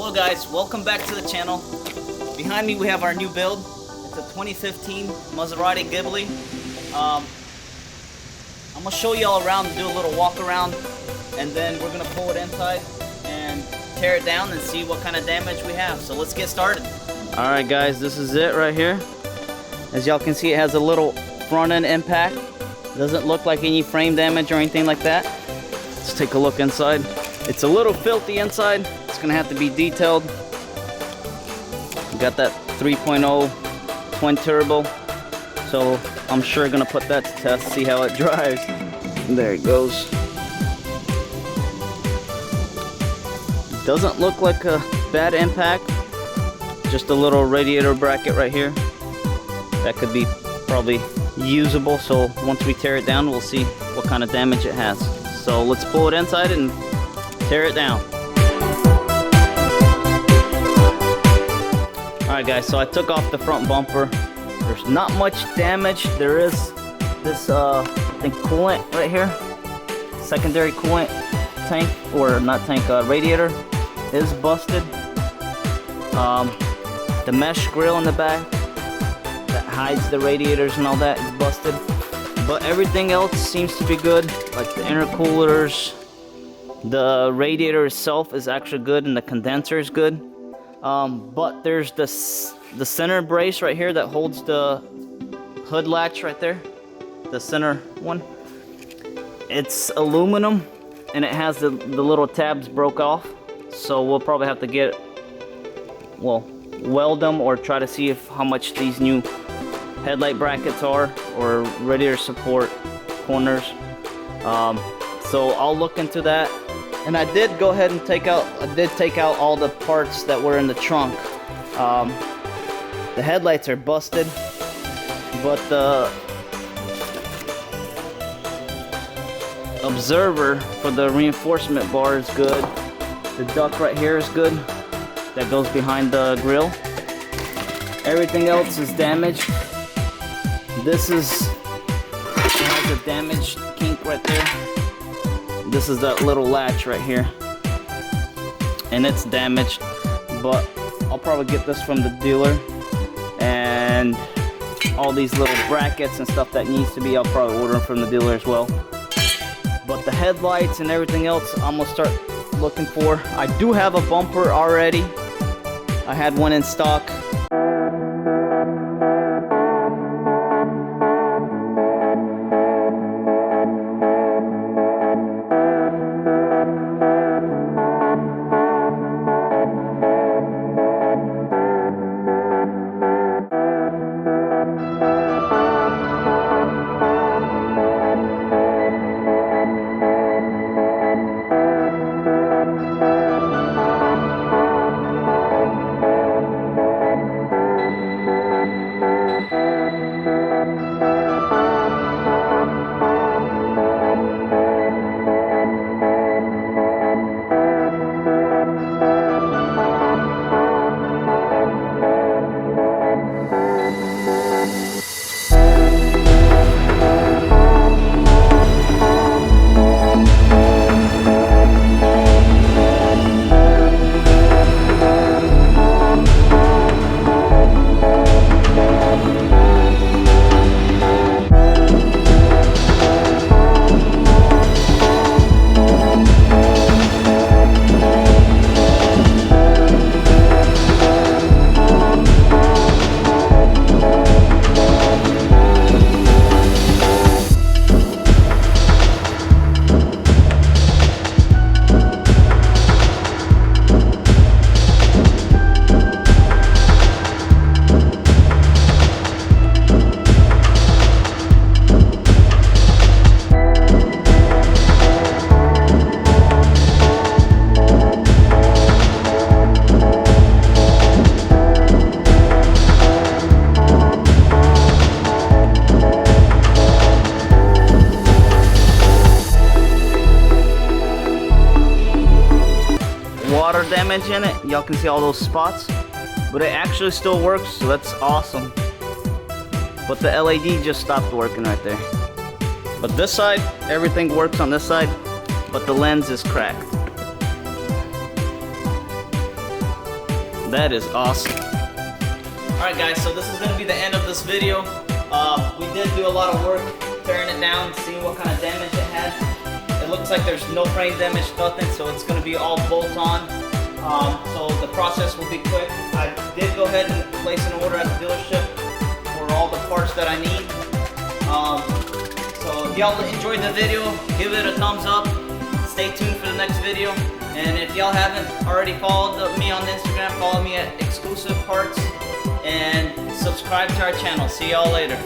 Hello guys, welcome back to the channel. Behind me we have our new build. It's a 2015 Maserati Ghibli. I'm gonna show you all around, do a little walk around, and then we're gonna pull it inside and tear it down and see what kind of damage we have. So let's get started. Alright guys, this is it right here. As y'all can see, it has a little front end impact. Doesn't look like any frame damage or anything like that. Let's take a look inside. It's a little filthy inside. It's gonna have to be detailed. Got that 3.0 twin turbo, so I'm sure gonna put that to test, see how it drives. There it goes. Doesn't look like a bad impact. Just a little radiator bracket right here. That could be probably usable, so once we tear it down, we'll see what kind of damage it has. So let's pull it inside and tear it down. Alright guys, so I took off the front bumper. There's not much damage. There is this I think coolant right here. Secondary coolant tank, or not tank, radiator is busted. The mesh grill in the back that hides the radiators and all that is busted. But everything else seems to be good, like the intercoolers. The radiator itself is actually good, and the condenser is good. But there's the center brace right here that holds the hood latch right there. The center one. It's aluminum, and it has the little tabs broke off. So we'll probably have to weld them, or try to see how much these new headlight brackets are, or radiator support corners. So I'll look into that. And I did go ahead and take out all the parts that were in the trunk. The headlights are busted, but the observer for the reinforcement bar is good. The duct right here is good. That goes behind the grill. Everything else is damaged. This has a damaged kink right there. This is that little latch right here, and it's damaged, but I'll probably get this from the dealer. And all these little brackets and stuff that needs to be, I'll probably order them from the dealer as well. But the headlights and everything else, I'm gonna start looking for. I do have a bumper already. I had one in stock. Damage in it. Y'all can see all those spots, but it actually still works, so that's awesome. But the LED just stopped working right there. But this side, everything works on this side, but the lens is cracked. That is awesome. Alright guys, so this is going to be the end of this video. We did do a lot of work tearing it down, seeing what kind of damage it had. It looks like there's no frame damage, nothing, so it's going to be all bolt-on. So the process will be quick. I did go ahead and place an order at the dealership for all the parts that I need. So if y'all enjoyed the video, give it a thumbs up. Stay tuned for the next video. And if y'all haven't already followed me on Instagram, follow me at Exclusive Parts and subscribe to our channel. See y'all later.